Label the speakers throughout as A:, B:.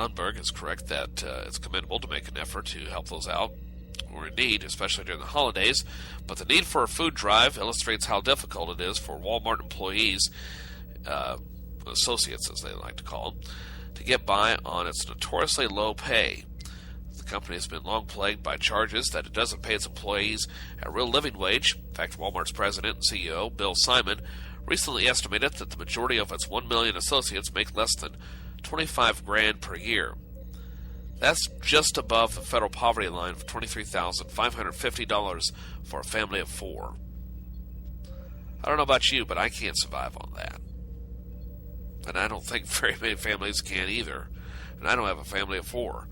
A: Lundberg is correct that it's commendable to make an effort to help those out who are in need, especially during the holidays. But the need for a food drive illustrates how difficult it is for Walmart employees, associates as they like to call them, to get by on its notoriously low pay. The company has been long plagued by charges that it doesn't pay its employees a real living wage. In fact, Walmart's president and CEO, Bill Simon, recently estimated that the majority of its 1 million associates make less than $25,000 per year. That's just above the federal poverty line of $23,550 for a family of 4. I don't know about you, but I can't survive on that. And I don't think very many families can either. And I don't have a family of 4.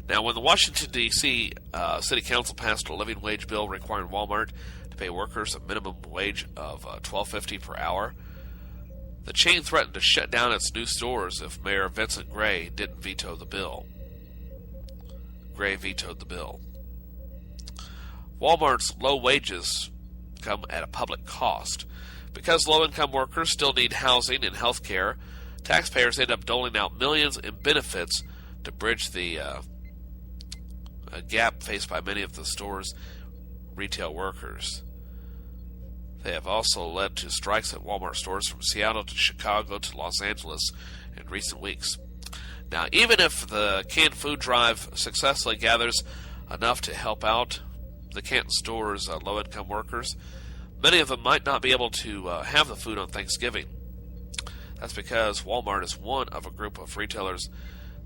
A: Now, when the Washington, D.C. City Council passed a living wage bill requiring Walmart to pay workers a minimum wage of $12.50 per hour, the chain threatened to shut down its new stores if Mayor Vincent Gray didn't veto the bill. Gray vetoed the bill. Walmart's low wages come at a public cost. Because low-income workers still need housing and health care, taxpayers end up doling out millions in benefits to bridge the a gap faced by many of the store's retail workers. They have also led to strikes at Walmart stores from Seattle to Chicago to Los Angeles in recent weeks. Now, even if the canned food drive successfully gathers enough to help out the Canton store's low-income workers, many of them might not be able to have the food on Thanksgiving. That's because Walmart is one of a group of retailers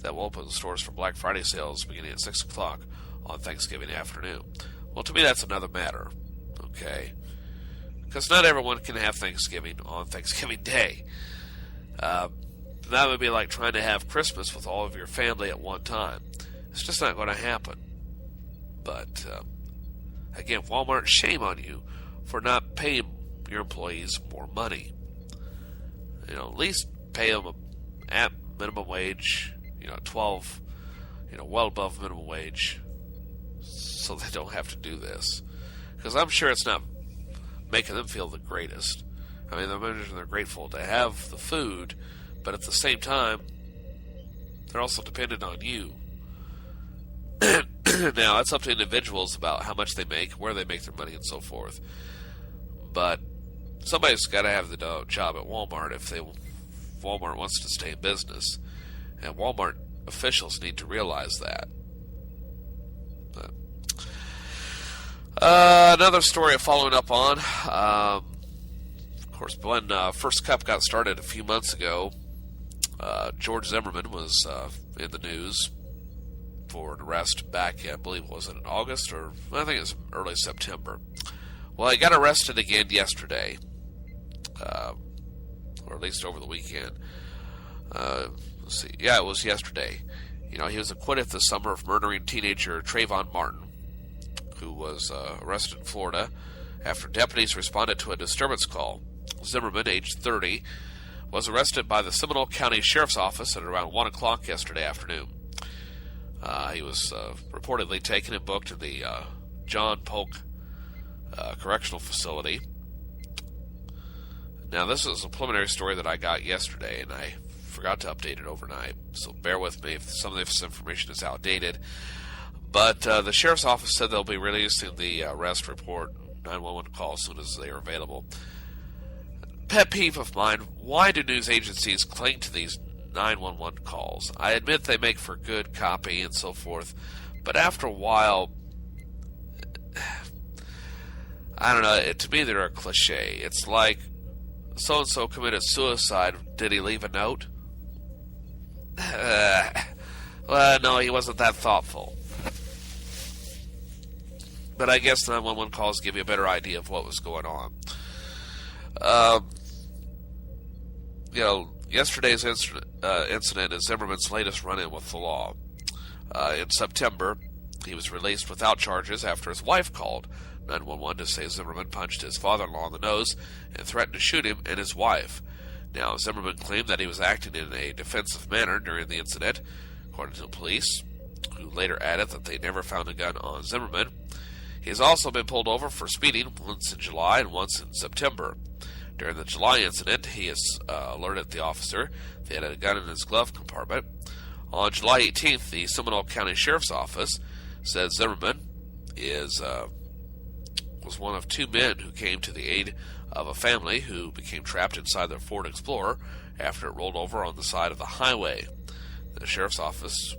A: that will open the stores for Black Friday sales beginning at 6 o'clock on Thanksgiving afternoon. Well, to me, that's another matter, okay? Because not everyone can have Thanksgiving on Thanksgiving Day. That would be like trying to have Christmas with all of your family at one time. It's just not going to happen. But, again, Walmart, shame on you for not paying your employees more money. You know, at least pay them at minimum wage, 12, well above minimum wage, so they don't have to do this. Because I'm sure it's not making them feel the greatest. I mean, they're grateful to have the food, but at the same time, they're also dependent on you. Now, it's up to individuals about how much they make, where they make their money, and so forth. But somebody's got to have the job at Walmart if Walmart wants to stay in business. And Walmart officials need to realize that. Another story following up on. Of course, when First Cup got started a few months ago, George-Zimmerman was in the news for an arrest back, I believe, was it in August, or I think it was early September. Well, he got arrested again yesterday, or at least over the weekend. Let's see. Yeah, it was yesterday. He was acquitted this summer of murdering teenager Trayvon-Martin, who was arrested in Florida after deputies responded to a disturbance call. Zimmerman, aged 30, was arrested by the Seminole County Sheriff's Office at around 1 o'clock yesterday afternoon. He was reportedly taken and booked in the John Polk Correctional Facility. Now, this is a preliminary story that I got yesterday, and I forgot to update it overnight, so bear with me if some of this information is outdated. But the Sheriff's Office said they'll be releasing the arrest report, 911 call, as soon as they are available. Pet peeve of mine, why do news agencies cling to these 911 calls? I admit they make for good copy and so forth, but after a while, I don't know, to me they're a cliche. It's like, so-and-so committed suicide, did he leave a note? Well, no, he wasn't that thoughtful. But I guess 911 calls give you a better idea of what was going on. Yesterday's incident is Zimmerman's latest run-in with the law. In September, he was released without charges after his wife called 911 to say Zimmerman punched his father-in-law in the nose and threatened to shoot him and his wife. Now, Zimmerman claimed that he was acting in a defensive manner during the incident, according to the police, who later added that they never found a gun on Zimmerman. He has also been pulled over for speeding once in July and once in September. During the July incident, he has alerted the officer that he had a gun in his glove compartment. On July 18th, the Seminole County Sheriff's Office said Zimmerman was one of 2 men who came to the aid of a family who became trapped inside their Ford Explorer after it rolled over on the side of the highway. The Sheriff's Office,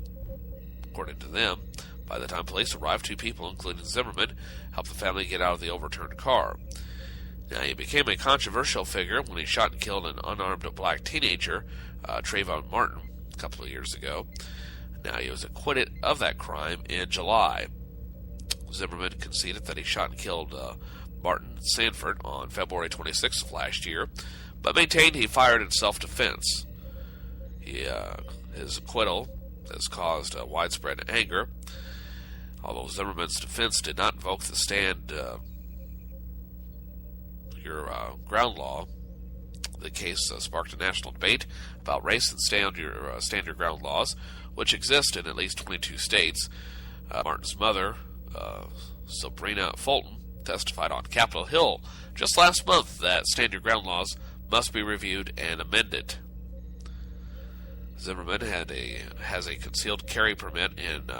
A: according to them, by the time police arrived, 2 people, including Zimmerman, helped the family get out of the overturned car. Now, he became a controversial figure when he shot and killed an unarmed black teenager, Trayvon-Martin, a couple of years ago. Now, he was acquitted of that crime in July. Zimmerman conceded that he shot and killed Martin Sanford on February 26th of last year, but maintained he fired in self-defense. His acquittal has caused widespread anger, although Zimmerman's defense did not invoke the stand your ground law. The case sparked a national debate about race and stand your ground laws, which exist in at least 22 states. Martin's mother, Sabrina Fulton, testified on Capitol Hill just last month that stand your ground laws must be reviewed and amended. Zimmerman has a concealed carry permit in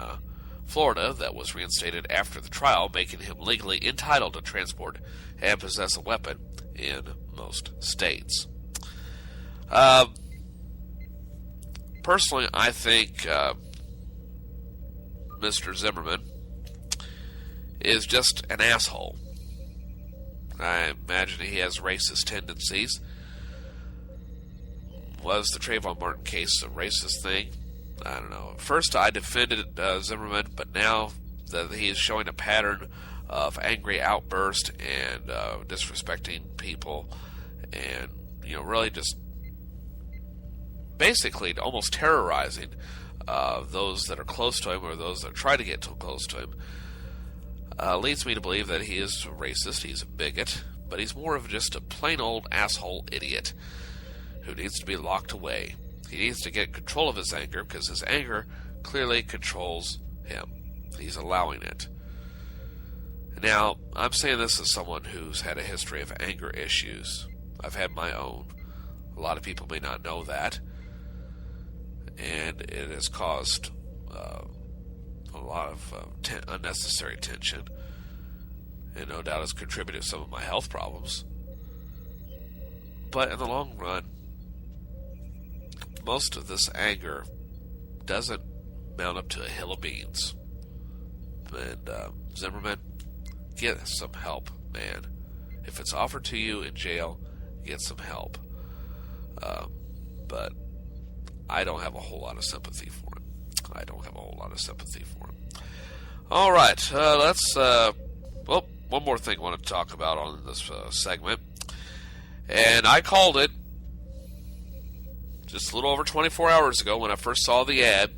A: Florida that was reinstated after the trial, making him legally entitled to transport and possess a weapon in most states. Personally, I think Mr. Zimmerman is just an asshole. I imagine he has racist tendencies. Was the Trayvon-Martin case a racist thing? I don't know. At first, I defended Zimmerman, but now that he is showing a pattern of angry outburst and disrespecting people, and really just basically almost terrorizing those that are close to him or those that try to get too close to him, leads me to believe that he is a racist, he's a bigot, but he's more of just a plain old asshole idiot who needs to be locked away. He needs to get control of his anger, because his anger clearly controls him. He's allowing it. Now, I'm saying this as someone who's had a history of anger issues. I've had my own. A lot of people may not know that. And it has caused a lot of unnecessary tension. And no doubt has contributed to some of my health problems. But in the long run, most of this anger doesn't mount up to a hill of beans. And Zimmerman, get some help, man. If it's offered to you in jail, get some help. But I don't have a whole lot of sympathy for him. All right, let's. One more thing I want to talk about on this segment, and I called it just a little over 24 hours ago when I first saw the ad.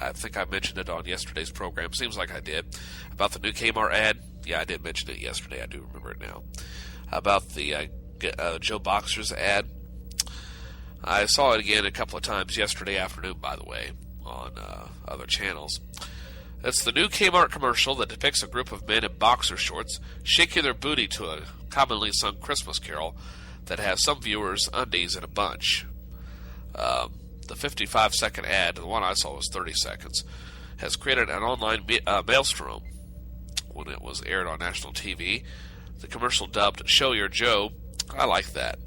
A: I think I mentioned it on yesterday's program. Seems like I did. About the new Kmart ad. Yeah, I did mention it yesterday. I do remember it now. About the Joe Boxer's ad. I saw it again a couple of times yesterday afternoon, by the way, on other channels. It's the new Kmart commercial that depicts a group of men in boxer shorts shaking their booty to a commonly sung Christmas carol that has some viewers' undies in a bunch. The 55-second ad, the one I saw was 30 seconds, has created an online maelstrom. When it was aired on national TV, the commercial dubbed Show Your Joe, I like that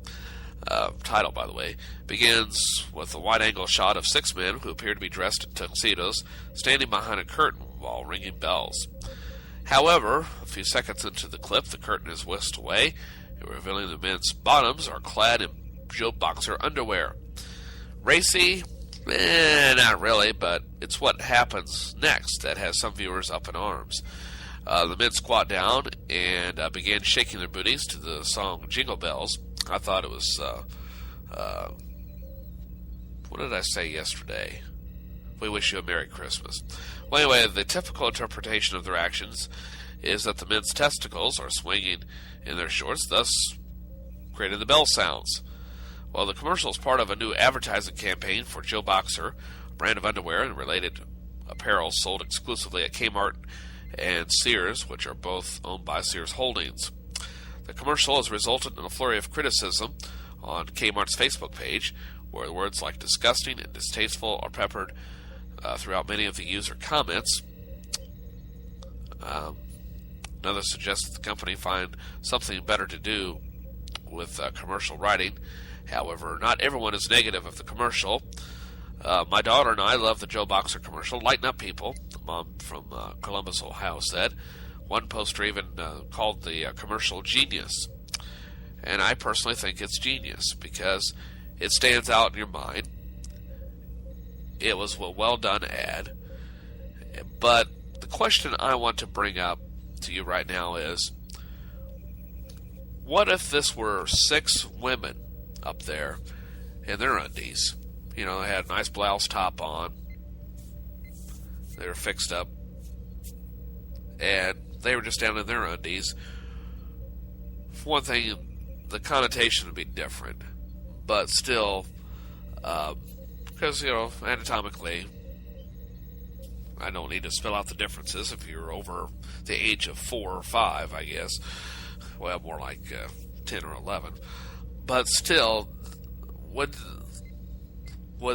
A: title, by the way, begins with a wide-angle shot of 6 men who appear to be dressed in tuxedos standing behind a curtain while ringing bells. However, a few seconds into the clip, the curtain is whisked away, revealing the men's bottoms are clad in Joe Boxer underwear. Racy? Not really, but it's what happens next that has some viewers up in arms. The men squat down and began shaking their booties to the song Jingle Bells. I thought it was, what did I say yesterday? We wish you a Merry Christmas. Well, anyway, the typical interpretation of their actions is that the men's testicles are swinging in their shorts, thus creating the bell sounds. Well, the commercial is part of a new advertising campaign for Joe Boxer, a brand of underwear and related apparel sold exclusively at Kmart and Sears, which are both owned by Sears Holdings. The commercial has resulted in a flurry of criticism on Kmart's Facebook page, where words like disgusting and distasteful are peppered throughout many of the user comments. Another suggests that the company find something better to do with commercial writing. However, not everyone is negative of the commercial. My daughter and I love the Joe Boxer commercial. Lighten up, people, the mom from Columbus, Ohio said. One poster even called the commercial genius. And I personally think it's genius because it stands out in your mind. It was a well-done ad. But the question I want to bring up to you right now is, what if this were 6 women up there in their undies? You know, they had a nice blouse top on. They were fixed up. And they were just down in their undies. For one thing, the connotation would be different. But still, because, you know, anatomically, I don't need to spell out the differences if you're over the age of 4 or 5, I guess. Well, more like 10 or 11. But still, would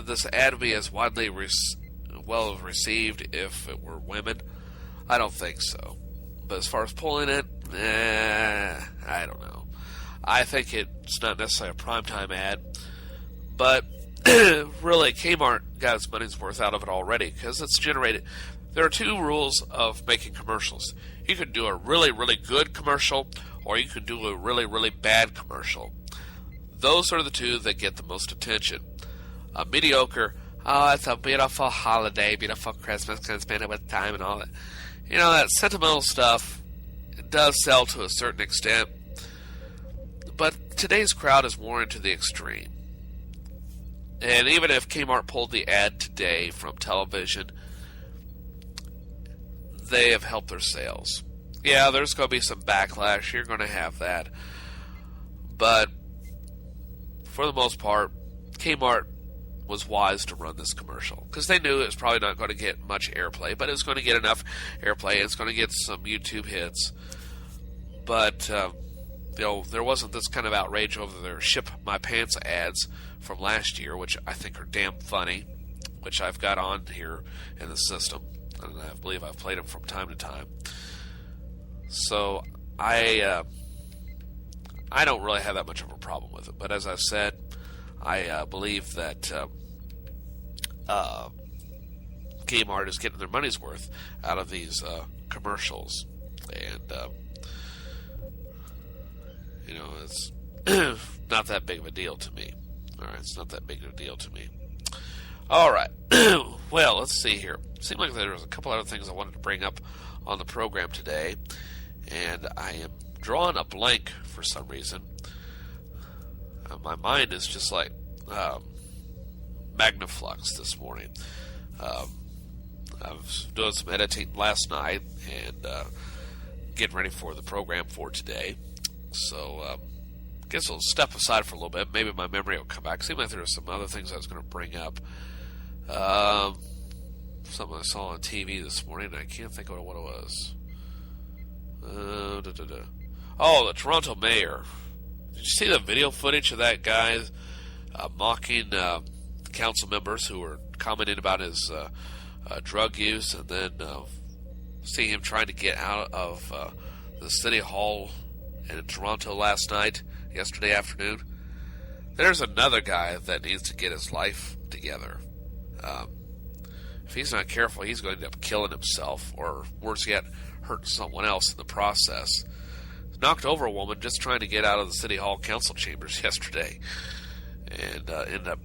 A: this ad be as widely well received if it were women? I don't think so. But as far as pulling it, I don't know. I think it's not necessarily a primetime ad, but really, Kmart got its money's worth out of it already because it's generated. There are 2 rules of making commercials. You can do a really, really good commercial, or you can do a really, really bad commercial. Those are the 2 that get the most attention. A mediocre, oh, it's a beautiful holiday, beautiful Christmas, can spend it with time and all that. You know, that sentimental stuff, it does sell to a certain extent. But today's crowd is more into the extreme. And even if Kmart pulled the ad today from television, they have helped their sales. Yeah, there's going to be some backlash. You're going to have that. But for the most part, Kmart was wise to run this commercial because they knew it was probably not going to get much airplay, but it was going to get enough airplay. It's going to get some YouTube hits. But you know, there wasn't this kind of outrage over their Ship My Pants ads from last year, which I think are damn funny, which I've got on here in the system, and I believe I've played them from time to time. So I don't really have that much of a problem with it. But as I've said, I believe that Kmart is getting their money's worth out of these commercials, and you know, it's not that big of a deal to me. All right, it's not that big of a deal to me. All right, well, let's see here. It seemed like there was a couple other things I wanted to bring up on the program today, and I am drawing a blank for some reason. My mind is just like Magnaflux this morning. I was doing some editing last night and getting ready for the program for today. So I guess I'll step aside for a little bit. Maybe my memory will come back. Seemed like there were some other things I was going to bring up. Something I saw on TV this morning, and I can't think of what it was. Oh, the Toronto mayor. Did you see the video footage of that guy mocking the council members who were commenting about his drug use, and then seeing him trying to get out of the city hall in Toronto yesterday afternoon? There's another guy that needs to get his life together. If he's not careful, he's going to end up killing himself, or worse yet, hurt someone else in the process. Knocked over a woman just trying to get out of the City Hall council chambers yesterday, and ended up,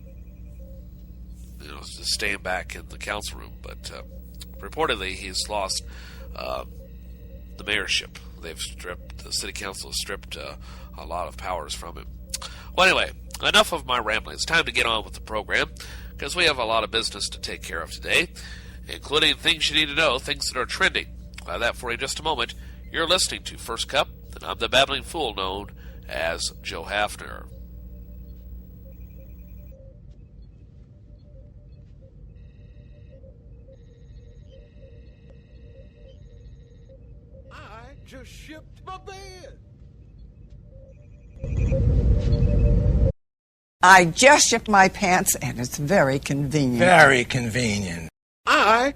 A: just staying back in the council room. But reportedly, he's lost the mayorship. The city council has stripped a lot of powers from him. Well, anyway, enough of my rambling. It's time to get on with the program, because we have a lot of business to take care of today, including things you need to know, things that are trending. I'll have that for you in just a moment. You're listening to First Cup, and I'm the babbling fool known as Joe Haffner.
B: I just shipped my bed.
C: I just shipped my pants, and it's very convenient.
B: Very convenient. I